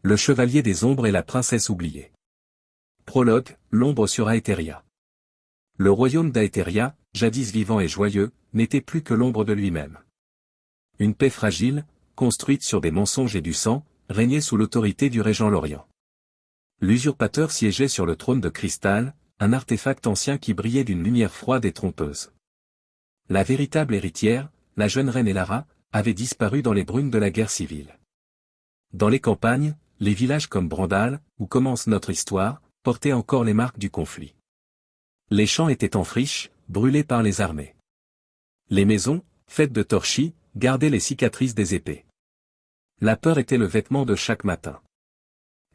Le chevalier des ombres et la princesse oubliée. Prologue, l'ombre sur Aetheria. Le royaume d'Aetheria, jadis vivant et joyeux, n'était plus que l'ombre de lui-même. Une paix fragile, construite sur des mensonges et du sang, régnait sous l'autorité du régent Lorient. L'usurpateur siégeait sur le trône de cristal, un artefact ancien qui brillait d'une lumière froide et trompeuse. La véritable héritière, la jeune reine Elara, avait disparu dans les brumes de la guerre civile. Dans les campagnes, les villages comme Brandal, où commence notre histoire, portaient encore les marques du conflit. Les champs étaient en friche, brûlés par les armées. Les maisons, faites de torchis, gardaient les cicatrices des épées. La peur était le vêtement de chaque matin.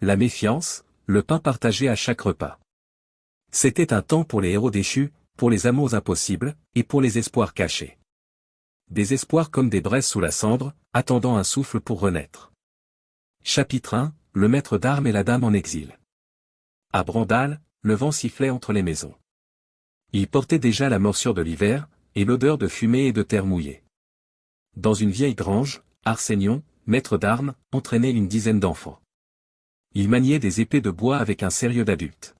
La méfiance, le pain partagé à chaque repas. C'était un temps pour les héros déchus, pour les amours impossibles, et pour les espoirs cachés. Des espoirs comme des braises sous la cendre, attendant un souffle pour renaître. Chapitre 1, le maître d'armes et la dame en exil. À Brandal, le vent sifflait entre les maisons. Il portait déjà la morsure de l'hiver, et l'odeur de fumée et de terre mouillée. Dans une vieille grange, Arsenion, maître d'armes, entraînait une dizaine d'enfants. Il maniait des épées de bois avec un sérieux d'adulte.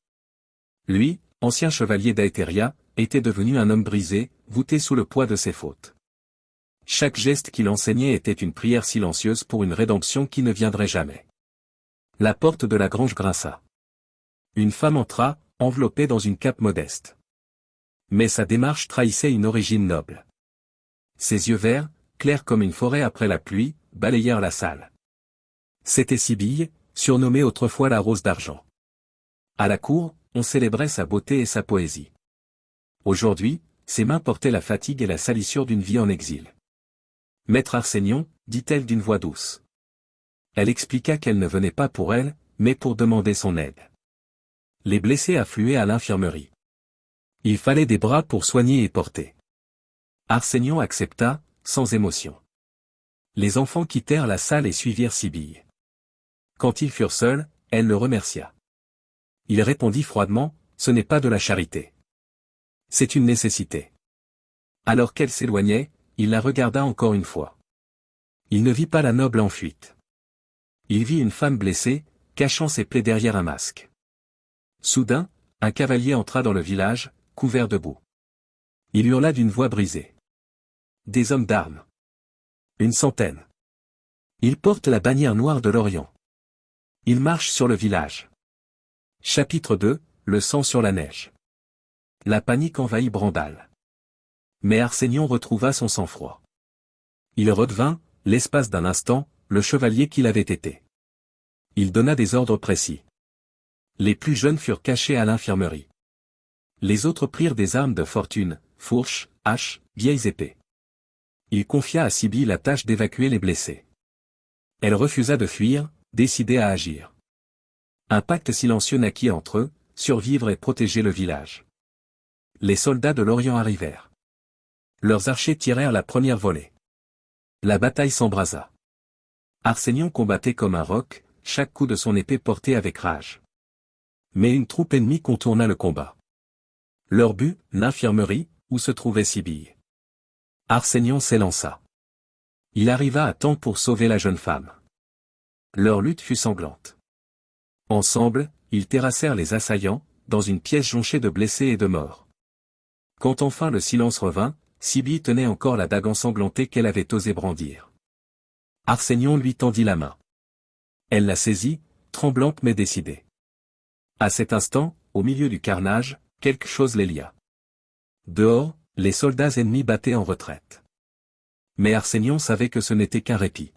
Lui, ancien chevalier d'Aetheria, était devenu un homme brisé, voûté sous le poids de ses fautes. Chaque geste qu'il enseignait était une prière silencieuse pour une rédemption qui ne viendrait jamais. La porte de la grange grinça. Une femme entra, enveloppée dans une cape modeste. Mais sa démarche trahissait une origine noble. Ses yeux verts, clairs comme une forêt après la pluie, balayèrent la salle. C'était Sibylle, surnommée autrefois la Rose d'Argent. À la cour, on célébrait sa beauté et sa poésie. Aujourd'hui, ses mains portaient la fatigue et la salissure d'une vie en exil. « Maître Arsenion, dit-elle d'une voix douce. Elle expliqua qu'elle ne venait pas pour elle, mais pour demander son aide. Les blessés affluaient à l'infirmerie. Il fallait des bras pour soigner et porter. Arsenion accepta, sans émotion. Les enfants quittèrent la salle et suivirent Sibylle. Quand ils furent seuls, elle le remercia. Il répondit froidement, « Ce n'est pas de la charité. C'est une nécessité. » Alors qu'elle s'éloignait, il la regarda encore une fois. Il ne vit pas la noble en fuite. Il vit une femme blessée, cachant ses plaies derrière un masque. Soudain, un cavalier entra dans le village, couvert de boue. Il hurla d'une voix brisée. Des hommes d'armes. Une centaine. Ils portent la bannière noire de l'Orient. Ils marchent sur le village. Chapitre 2, le sang sur la neige. La panique envahit Brandal. Mais Arsenion retrouva son sang-froid. Il redevint, l'espace d'un instant, le chevalier qu'il avait été. Il donna des ordres précis. Les plus jeunes furent cachés à l'infirmerie. Les autres prirent des armes de fortune, fourches, haches, vieilles épées. Il confia à Sibylle la tâche d'évacuer les blessés. Elle refusa de fuir, décidée à agir. Un pacte silencieux naquit entre eux, survivre et protéger le village. Les soldats de l'Orient arrivèrent. Leurs archers tirèrent la première volée. La bataille s'embrasa. Arsenion combattait comme un roc, chaque coup de son épée porté avec rage. Mais une troupe ennemie contourna le combat. Leur but, l'infirmerie, où se trouvait Sibylle. Arsenion s'élança. Il arriva à temps pour sauver la jeune femme. Leur lutte fut sanglante. Ensemble, ils terrassèrent les assaillants, dans une pièce jonchée de blessés et de morts. Quand enfin le silence revint, Sibylle tenait encore la dague ensanglantée qu'elle avait osé brandir. Arsenion lui tendit la main. Elle la saisit, tremblante mais décidée. À cet instant, au milieu du carnage, quelque chose les lia. Dehors, les soldats ennemis battaient en retraite. Mais Arsenion savait que ce n'était qu'un répit.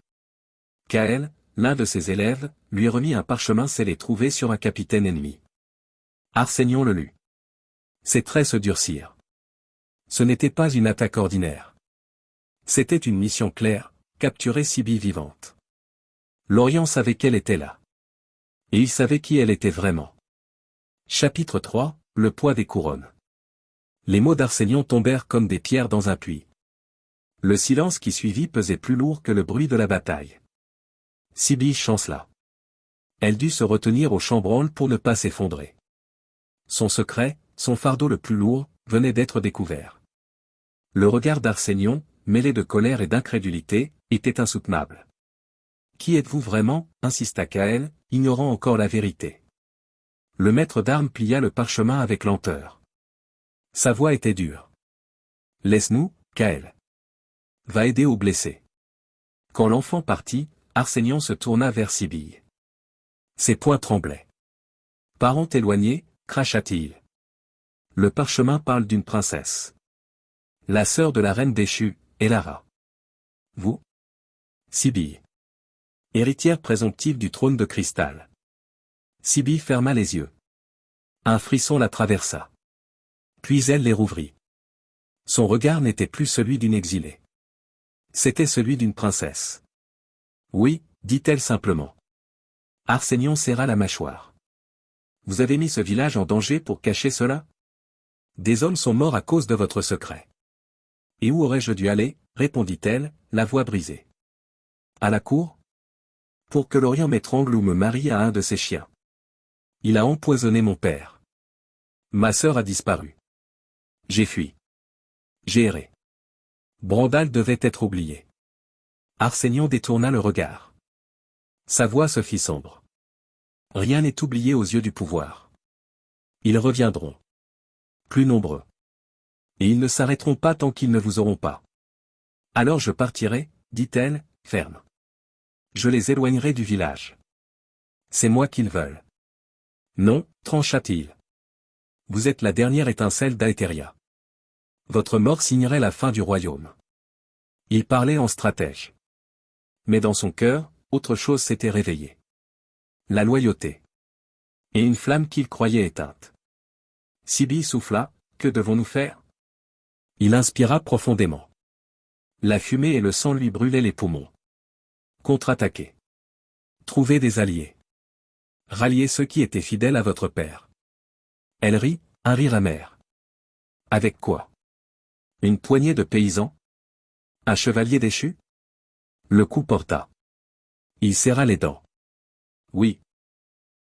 Kael, l'un de ses élèves, lui remit un parchemin scellé trouvé sur un capitaine ennemi. Arsenion le lut. Ses traits se durcirent. Ce n'était pas une attaque ordinaire. C'était une mission claire, capturer Sibylle vivante. Lorient savait qu'elle était là. Et il savait qui elle était vraiment. Chapitre 3, le poids des couronnes. Les mots d'Arsenion tombèrent comme des pierres dans un puits. Le silence qui suivit pesait plus lourd que le bruit de la bataille. Sibylle chancela. Elle dut se retenir au chambranle pour ne pas s'effondrer. Son secret, son fardeau le plus lourd, venait d'être découvert. Le regard d'Arsenion, mêlé de colère et d'incrédulité, était insoutenable. Qui êtes-vous vraiment, insista Kael, ignorant encore la vérité. Le maître d'armes plia le parchemin avec lenteur. Sa voix était dure. Laisse-nous, Kael. Va aider aux blessés. Quand l'enfant partit, Arsenion se tourna vers Sibylle. Ses poings tremblaient. Parent éloigné, cracha-t-il. Le parchemin parle d'une princesse. La sœur de la reine déchue, Elara. Vous? Sibylle. Héritière présomptive du trône de cristal. Sibylle ferma les yeux. Un frisson la traversa. Puis elle les rouvrit. Son regard n'était plus celui d'une exilée. C'était celui d'une princesse. Oui, dit-elle simplement. Arsenion serra la mâchoire. Vous avez mis ce village en danger pour cacher cela? Des hommes sont morts à cause de votre secret. Et où aurais-je dû aller, répondit-elle, la voix brisée. À la cour? Pour que l'Orient m'étrangle ou me marie à un de ses chiens. Il a empoisonné mon père. Ma sœur a disparu. J'ai fui. J'ai erré. Brandal devait être oublié. Arsenion détourna le regard. Sa voix se fit sombre. Rien n'est oublié aux yeux du pouvoir. Ils reviendront. Plus nombreux. Et ils ne s'arrêteront pas tant qu'ils ne vous auront pas. Alors je partirai, dit-elle, ferme. Je les éloignerai du village. C'est moi qu'ils veulent. Non, trancha-t-il. Vous êtes la dernière étincelle d'Aetheria. Votre mort signerait la fin du royaume. Il parlait en stratège. Mais dans son cœur, autre chose s'était réveillée. La loyauté. Et une flamme qu'il croyait éteinte. Sibylle souffla, que devons-nous faire? Il inspira profondément. La fumée et le sang lui brûlaient les poumons. Contre-attaquer. Trouver des alliés. Rallier ceux qui étaient fidèles à votre père. Elle rit, un rire amer. Avec quoi? Une poignée de paysans? Un chevalier déchu? Le coup porta. Il serra les dents. Oui.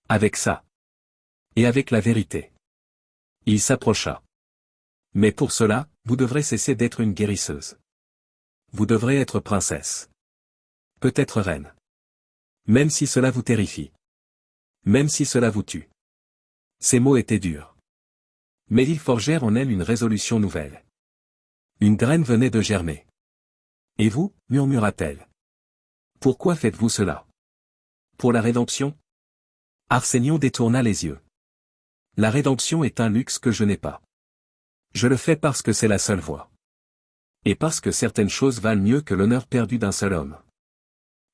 Avec ça. Et avec la vérité. Il s'approcha. Mais pour cela, vous devrez cesser d'être une guérisseuse. Vous devrez être princesse. Peut-être reine. Même si cela vous terrifie. Même si cela vous tue. Ces mots étaient durs. Mais ils forgèrent en elle une résolution nouvelle. Une graine venait de germer. Et vous, murmura-t-elle. Pourquoi faites-vous cela? Pour la rédemption? Arsenion détourna les yeux. La rédemption est un luxe que je n'ai pas. Je le fais parce que c'est la seule voie. Et parce que certaines choses valent mieux que l'honneur perdu d'un seul homme.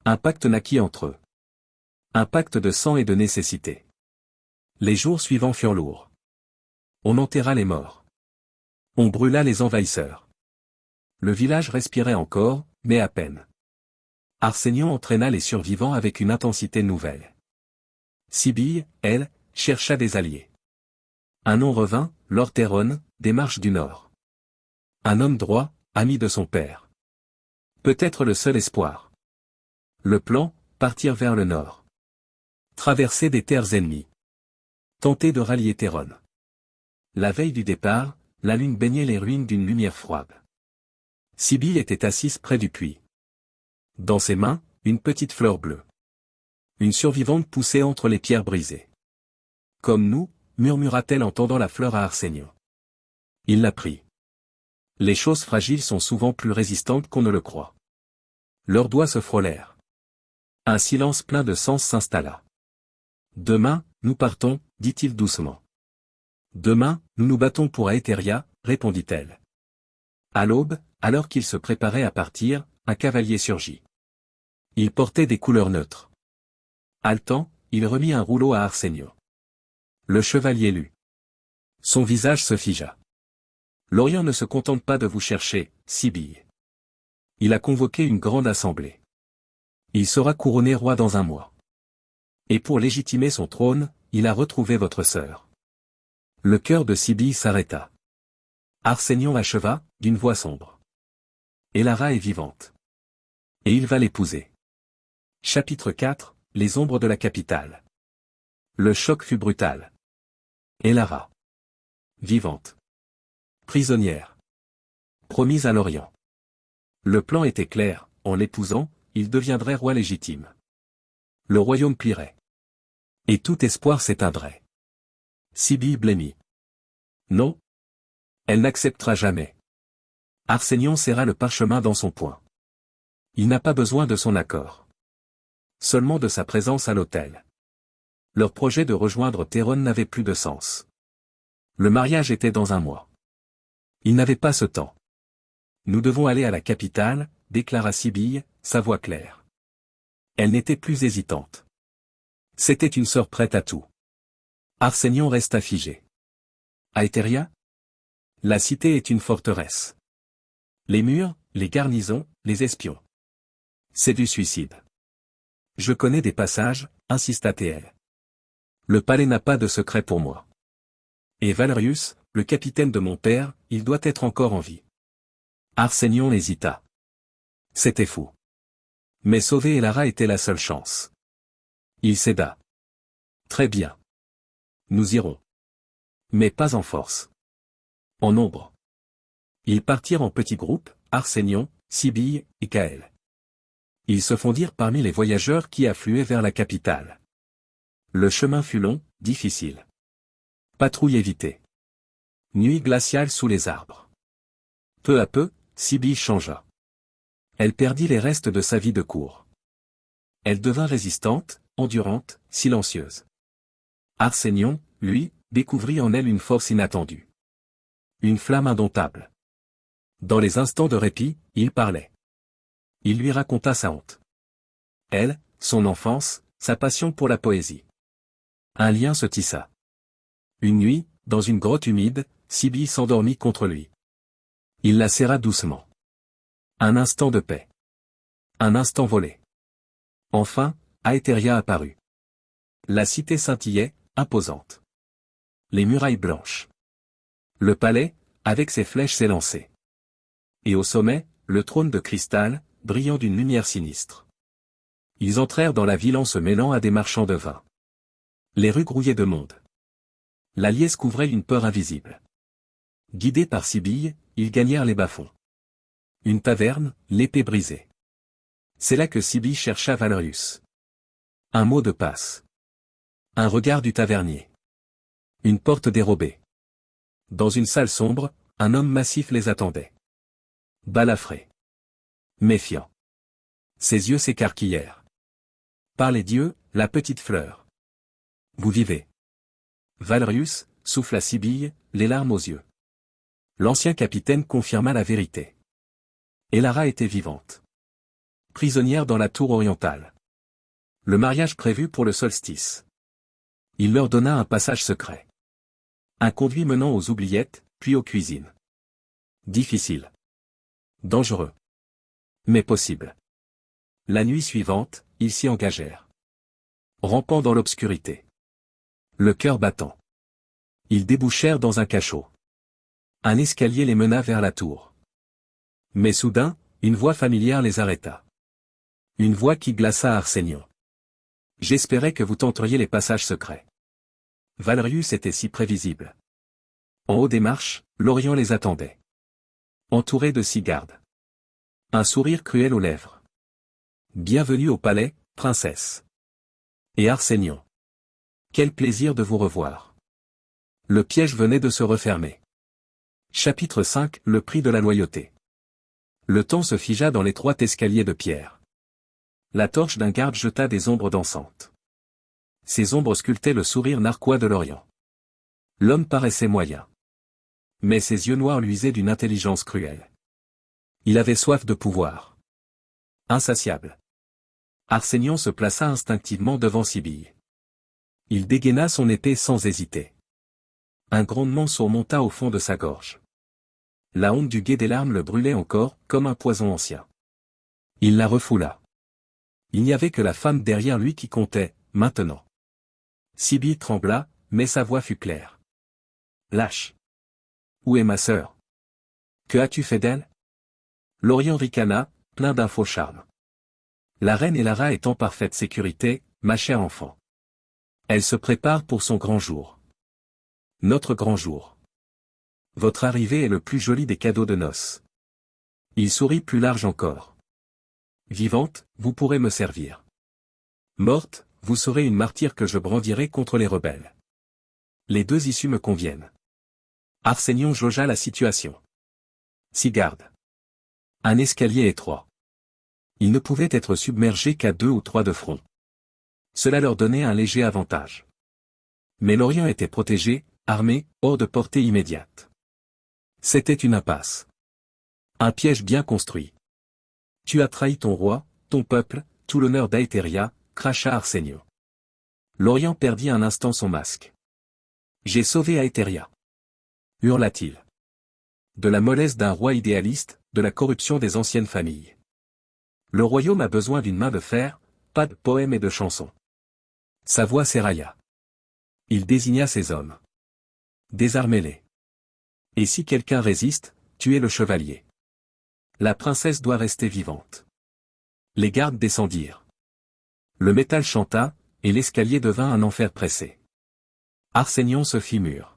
Un pacte naquit entre eux. Un pacte de sang et de nécessité. Les jours suivants furent lourds. On enterra les morts. On brûla les envahisseurs. Le village respirait encore, mais à peine. Arsenion entraîna les survivants avec une intensité nouvelle. Sibylle, elle, chercha des alliés. Un nom revint, Lord Théron, des marches du Nord. Un homme droit, ami de son père. Peut-être le seul espoir. Le plan, partir vers le Nord. Traverser des terres ennemies. Tenter de rallier Théron. La veille du départ, la lune baignait les ruines d'une lumière froide. Sibylle était assise près du puits. Dans ses mains, une petite fleur bleue. Une survivante poussait entre les pierres brisées. Comme nous, murmura-t-elle en tendant la fleur à Arsenion. Il la prit. Les choses fragiles sont souvent plus résistantes qu'on ne le croit. Leurs doigts se frôlèrent. Un silence plein de sens s'installa. Demain, nous partons, dit-il doucement. Demain, nous nous battons pour Aetheria, répondit-elle. À l'aube, alors qu'il se préparait à partir, un cavalier surgit. Il portait des couleurs neutres. Haletant, il remit un rouleau à Arsenion. Le chevalier lut. Son visage se figea. L'Orient ne se contente pas de vous chercher, Sibylle. Il a convoqué une grande assemblée. Il sera couronné roi dans un mois. Et pour légitimer son trône, il a retrouvé votre sœur. Le cœur de Sibylle s'arrêta. Arsenion acheva, d'une voix sombre. Elara est vivante. Et il va l'épouser. Chapitre 4, les ombres de la capitale. Le choc fut brutal. Elara. Vivante. Prisonnière. Promise à l'Orient. Le plan était clair, en l'épousant, il deviendrait roi légitime. le royaume plierait. Et tout espoir s'éteindrait. Sibylle blêmit. Non. Elle n'acceptera jamais. Arsenion serra le parchemin dans son poing. Il n'a pas besoin de son accord. Seulement de sa présence à l'autel. Leur projet de rejoindre Théron n'avait plus de sens. Le mariage était dans un mois. Il n'avait pas ce temps. Nous devons aller à la capitale, déclara Sibylle, sa voix claire. Elle n'était plus hésitante. C'était une sœur prête à tout. Arsenion resta figé. Aetheria? La cité est une forteresse. Les murs, les garnisons, les espions. C'est du suicide. Je connais des passages, insista Théel. Le palais n'a pas de secret pour moi. Et Valerius, le capitaine de mon père, il doit être encore en vie. Arsenion hésita. C'était fou. Mais sauver Elara était la seule chance. Il céda. Très bien. Nous irons. Mais pas en force. En nombre. Ils partirent en petits groupes, Arsenion, Sibylle et Kaël. Ils se fondirent parmi les voyageurs qui affluaient vers la capitale. Le chemin fut long, difficile. Patrouille évitée. Nuit glaciale sous les arbres. Peu à peu, Sibylle changea. Elle perdit les restes de sa vie de cour. Elle devint résistante, endurante, silencieuse. Arsenion, lui, découvrit en elle une force inattendue. Une flamme indomptable. Dans les instants de répit, il parlait. Il lui raconta sa honte. Elle, son enfance, sa passion pour la poésie. Un lien se tissa. Une nuit, dans une grotte humide, Sibylle s'endormit contre lui. Il la serra doucement. Un instant de paix. Un instant volé. Enfin, Aetheria apparut. La cité scintillait, imposante. Les murailles blanches. Le palais, avec ses flèches s'élançait. Et au sommet, le trône de cristal, brillant d'une lumière sinistre. Ils entrèrent dans la ville en se mêlant à des marchands de vin. Les rues grouillaient de monde. La liesse couvrait une peur invisible. Guidés par Sibylle, ils gagnèrent les bas-fonds. Une taverne, l'épée brisée. C'est là que Sibylle chercha Valerius. Un mot de passe. Un regard du tavernier. Une porte dérobée. Dans une salle sombre, un homme massif les attendait. Balafré. Méfiant. Ses yeux s'écarquillèrent. Par les dieux, la petite fleur. Vous vivez. Valerius, souffla Sibylle, les larmes aux yeux. L'ancien capitaine confirma la vérité. Elara était vivante. Prisonnière dans la tour orientale. Le mariage prévu pour le solstice. Il leur donna un passage secret. Un conduit menant aux oubliettes, puis aux cuisines. Difficile. Dangereux. Mais possible. La nuit suivante, ils s'y engagèrent. Rampant dans l'obscurité. Le cœur battant. Ils débouchèrent dans un cachot. Un escalier les mena vers la tour. Mais soudain, une voix familière les arrêta. Une voix qui glaça Arsenion. J'espérais que vous tenteriez les passages secrets. Valerius était si prévisible. En haut des marches, l'Orient les attendait. Entouré de 6 gardes. Un sourire cruel aux lèvres. Bienvenue au palais, princesse. Et Arsenion. Quel plaisir de vous revoir. Le piège venait de se refermer. Chapitre 5, le prix de la loyauté. Le temps se figea dans l'étroit escalier de pierre. La torche d'un garde jeta des ombres dansantes. Ces ombres sculptaient le sourire narquois de l'Orient. L'homme paraissait moyen. Mais ses yeux noirs luisaient d'une intelligence cruelle. Il avait soif de pouvoir. Insatiable. Arsenion se plaça instinctivement devant Sibylle. Il dégaina son épée sans hésiter. Un grondement surmonta au fond de sa gorge. La honte du guet des larmes le brûlait encore, comme un poison ancien. Il la refoula. Il n'y avait que la femme derrière lui qui comptait, maintenant. Sibylle trembla, mais sa voix fut claire. Lâche. Où est ma sœur? Que as-tu fait d'elle? L'Orient ricana, plein d'un faux charme. La reine Elara est en parfaite sécurité, ma chère enfant. Elle se prépare pour son grand jour. Notre grand jour. Votre arrivée est le plus joli des cadeaux de noces. Il sourit plus large encore. Vivante, vous pourrez me servir. Morte, vous serez une martyre que je brandirai contre les rebelles. Les deux issues me conviennent. Arsenion jaugea la situation. 6 gardes. Un escalier étroit. Ils ne pouvaient être submergés qu'à 2 ou 3 de front. Cela leur donnait un léger avantage. Mais l'Orient était protégé, armé, hors de portée immédiate. C'était une impasse. Un piège bien construit. Tu as trahi ton roi, ton peuple, tout l'honneur d'Aetheria, cracha Arsenio. L'Orient perdit un instant son masque. J'ai sauvé Aetheria. Hurla-t-il. De la mollesse d'un roi idéaliste, de la corruption des anciennes familles. Le royaume a besoin d'une main de fer, pas de poèmes et de chansons. Sa voix s'érailla. Il désigna ses hommes. Désarmez-les. Et si quelqu'un résiste, tuez le chevalier. La princesse doit rester vivante. Les gardes descendirent. Le métal chanta, et l'escalier devint un enfer pressé. Arsenion se fit mûr.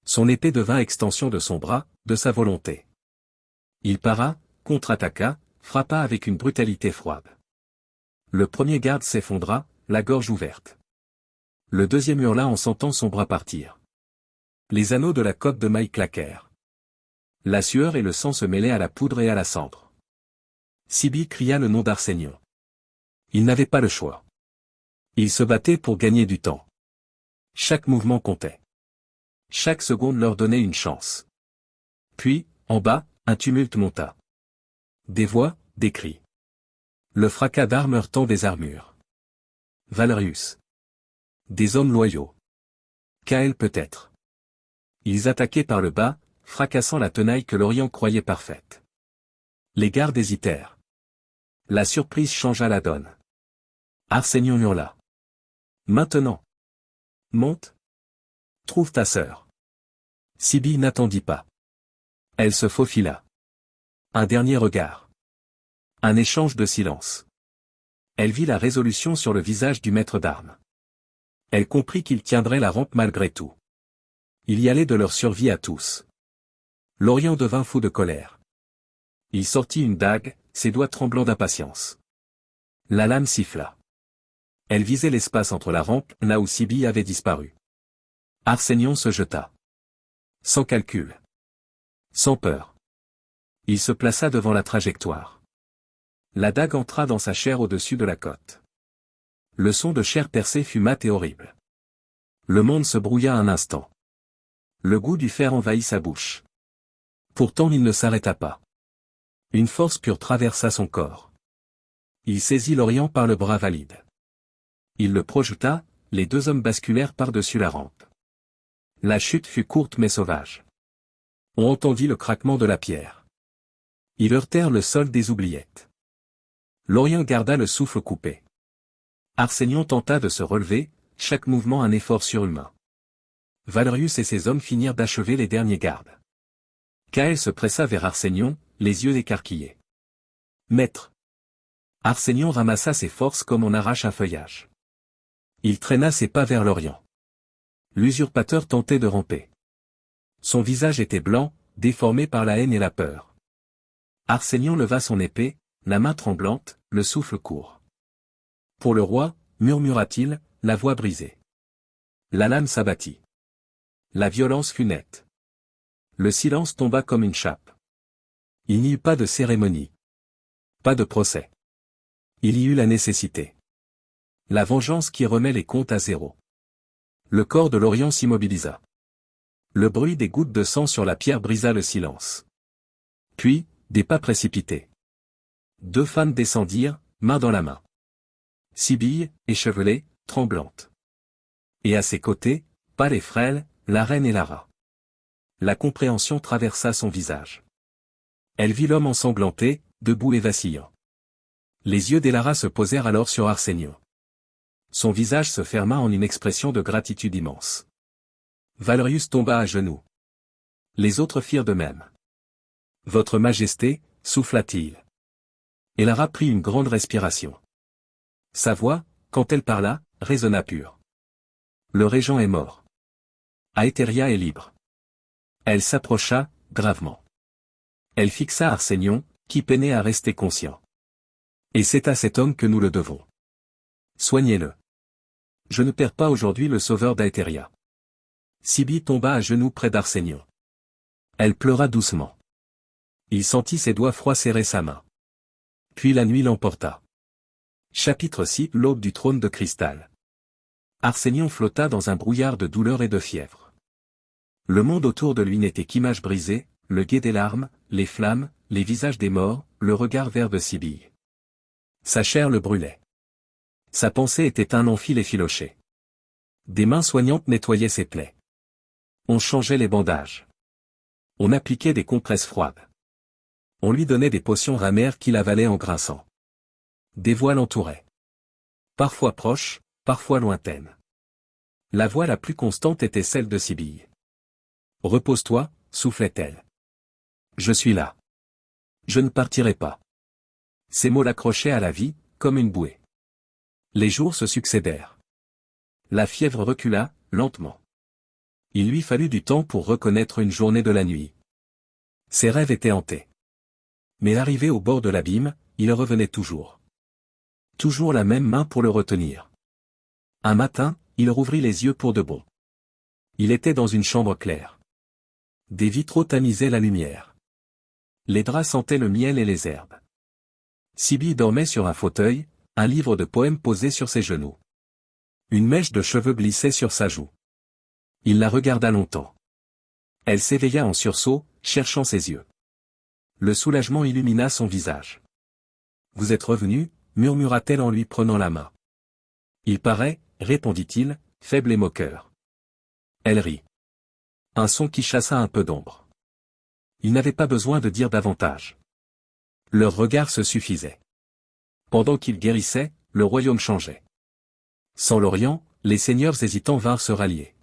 Son épée devint extension de son bras, de sa volonté. Il para, contre-attaqua, frappa avec une brutalité froide. Le premier garde s'effondra, la gorge ouverte. Le deuxième hurla en sentant son bras partir. Les anneaux de la cotte de mailles claquèrent. La sueur et le sang se mêlaient à la poudre et à la cendre. Sibylle cria le nom d'Arsenion. Il n'avait pas le choix. Il se battait pour gagner du temps. Chaque mouvement comptait. Chaque seconde leur donnait une chance. Puis, en bas, un tumulte monta. Des voix, des cris. Le fracas d'armes heurtant des armures. Valerius. Des hommes loyaux. Kael peut-être. Ils attaquaient par le bas, fracassant la tenaille que l'Orient croyait parfaite. Les gardes hésitèrent. La surprise changea la donne. Arsenion hurla. Maintenant. Monte. Trouve ta sœur. Sibylle n'attendit pas. Elle se faufila. Un dernier regard. Un échange de silence. Elle vit la résolution sur le visage du maître d'armes. Elle comprit qu'il tiendrait la rampe malgré tout. Il y allait de leur survie à tous. L'Orient devint fou de colère. Il sortit une dague, ses doigts tremblants d'impatience. La lame siffla. Elle visait l'espace entre la rampe, là où Sibylle avait disparu. Arsenion se jeta. Sans calcul. Sans peur. Il se plaça devant la trajectoire. La dague entra dans sa chair au-dessus de la côte. Le son de chair percée fut mat et horrible. Le monde se brouilla un instant. Le goût du fer envahit sa bouche. Pourtant il ne s'arrêta pas. Une force pure traversa son corps. Il saisit l'Orient par le bras valide. Il le projeta, les deux hommes basculèrent par-dessus la rampe. La chute fut courte mais sauvage. On entendit le craquement de la pierre. Ils heurtèrent le sol des oubliettes. L'Orient garda le souffle coupé. Arsenion tenta de se relever, chaque mouvement un effort surhumain. Valerius et ses hommes finirent d'achever les derniers gardes. Kael se pressa vers Arsenion, les yeux écarquillés. Maître. Arsenion ramassa ses forces comme on arrache un feuillage. Il traîna ses pas vers l'Orient. L'usurpateur tentait de ramper. Son visage était blanc, déformé par la haine et la peur. Arsenion leva son épée, la main tremblante, le souffle court. Pour le roi, murmura-t-il, la voix brisée. La lame s'abattit. La violence fut nette. Le silence tomba comme une chape. Il n'y eut pas de cérémonie. Pas de procès. Il y eut la nécessité. La vengeance qui remet les comptes à zéro. Le corps de l'Orient s'immobilisa. Le bruit des gouttes de sang sur la pierre brisa le silence. Puis, des pas précipités. Deux femmes descendirent, main dans la main. Sibylle, échevelée, tremblante. Et à ses côtés, pâle et frêle, la reine et Lara. La compréhension traversa son visage. Elle vit l'homme ensanglanté, debout et vacillant. Les yeux d'Elara se posèrent alors sur Arsenion. Son visage se ferma en une expression de gratitude immense. Valerius tomba à genoux. Les autres firent de même. Votre Majesté, souffla-t-il. Elara prit une grande respiration. Sa voix, quand elle parla, résonna pure. Le régent est mort. Aetheria est libre. Elle s'approcha, gravement. Elle fixa Arsenion, qui peinait à rester conscient. Et c'est à cet homme que nous le devons. Soignez-le. Je ne perds pas aujourd'hui le sauveur d'Aetheria. Sibylle tomba à genoux près d'Arsenion. Elle pleura doucement. Il sentit ses doigts froids serrer sa main. Puis la nuit l'emporta. Chapitre 6 L'aube du trône de cristal. Arsenion flotta dans un brouillard de douleur et de fièvre. Le monde autour de lui n'était qu'image brisée, le guet des larmes, les flammes, les visages des morts, le regard vert de Sibylle. Sa chair le brûlait. Sa pensée était un enfil effiloché. Des mains soignantes nettoyaient ses plaies. On changeait les bandages. On appliquait des compresses froides. On lui donnait des potions ramères qu'il avalait en grinçant. Des voix l'entouraient. Parfois proches, parfois lointaines. La voix la plus constante était celle de Sibylle. « Repose-toi » soufflait-elle. « Je suis là. Je ne partirai pas. » Ces mots l'accrochaient à la vie, comme une bouée. Les jours se succédèrent. La fièvre recula, lentement. Il lui fallut du temps pour reconnaître une journée de la nuit. Ses rêves étaient hantés. Mais arrivé au bord de l'abîme, il revenait toujours. Toujours la même main pour le retenir. Un matin, il rouvrit les yeux pour de bon. Il était dans une chambre claire. Des vitraux tamisaient la lumière. Les draps sentaient le miel et les herbes. Sibylle dormait sur un fauteuil, un livre de poèmes posé sur ses genoux. Une mèche de cheveux glissait sur sa joue. Il la regarda longtemps. Elle s'éveilla en sursaut, cherchant ses yeux. Le soulagement illumina son visage. « Vous êtes revenu » murmura-t-elle en lui prenant la main. « Il paraît » répondit-il, faible et moqueur. Elle rit. Un son qui chassa un peu d'ombre. Il n'avait pas besoin de dire davantage. Leur regard se suffisait. Pendant qu'ils guérissaient, le royaume changeait. Sans l'Orient, les seigneurs hésitants vinrent se rallier.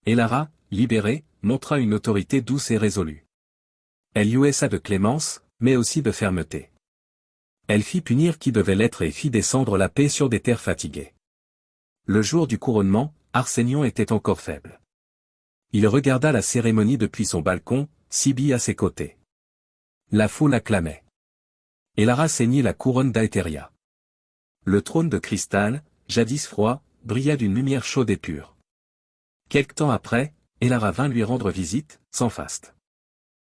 Elara, libérée, montra une autorité douce et résolue. Elle jouissa de clémence, mais aussi de fermeté. Elle fit punir qui devait l'être et fit descendre la paix sur des terres fatiguées. Le jour du couronnement, Arsenion était encore faible. Il regarda la cérémonie depuis son balcon, Sibylle à ses côtés. La foule acclamait. Elara ceignit la couronne d'Aetheria. Le trône de cristal, jadis froid, brilla d'une lumière chaude et pure. Quelque temps après, Elara vint lui rendre visite, sans faste.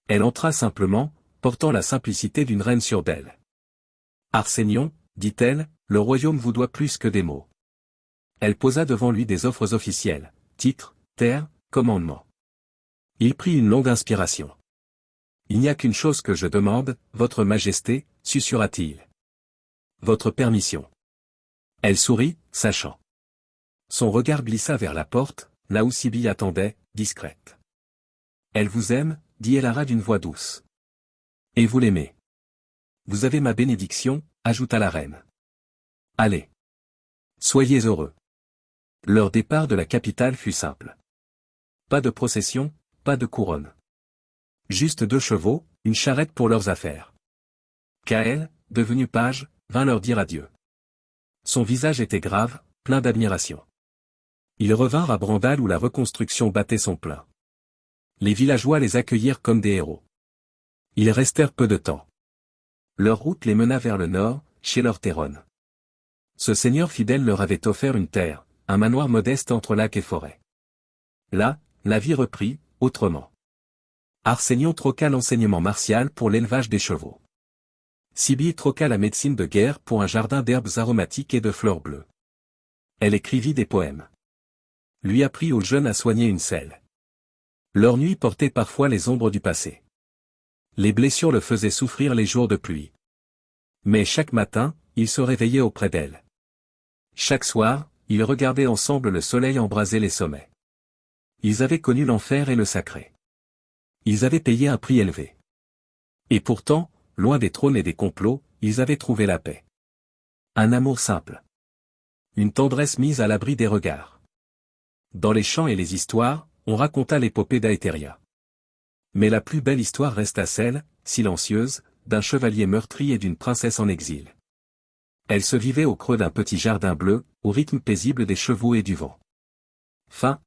Elle entra simplement, portant la simplicité d'une reine sûre d'elle. « Arsenion, dit-elle, le royaume vous doit plus que des mots. » Elle posa devant lui des offres officielles, titres, terres, commandements. Il prit une longue inspiration. « Il n'y a qu'une chose que je demande, votre majesté, susurra-t-il. Votre permission. » Elle sourit, sachant. Son regard glissa vers la porte, là où Sibylle attendait, discrète. « Elle vous aime » dit Elara d'une voix douce. « Et vous l'aimez. »« Vous avez ma bénédiction » ajouta la reine. « Allez. Soyez heureux. » Leur départ de la capitale fut simple. Pas de procession, pas de couronne. Juste 2 chevaux, une charrette pour leurs affaires. Kael, devenu page, vint leur dire adieu. Son visage était grave, plein d'admiration. Ils revinrent à Brandal où la reconstruction battait son plein. Les villageois les accueillirent comme des héros. Ils restèrent peu de temps. Leur route les mena vers le nord, chez leur Théron. Ce seigneur fidèle leur avait offert une terre, un manoir modeste entre lac et forêt. Là, la vie reprit, autrement. Arsenion troqua l'enseignement martial pour l'élevage des chevaux. Sibylle troqua la médecine de guerre pour un jardin d'herbes aromatiques et de fleurs bleues. Elle écrivit des poèmes. Lui apprit aux jeunes à soigner une selle. Leur nuit portait parfois les ombres du passé. Les blessures le faisaient souffrir les jours de pluie. Mais chaque matin, il se réveillait auprès d'elle. Chaque soir, ils regardaient ensemble le soleil embraser les sommets. Ils avaient connu l'enfer et le sacré. Ils avaient payé un prix élevé. Et pourtant, loin des trônes et des complots, ils avaient trouvé la paix. Un amour simple. Une tendresse mise à l'abri des regards. Dans les chants et les histoires, on raconta l'épopée d'Aetheria. Mais la plus belle histoire resta celle, silencieuse, d'un chevalier meurtri et d'une princesse en exil. Elle se vivait au creux d'un petit jardin bleu, au rythme paisible des chevaux et du vent. Fin.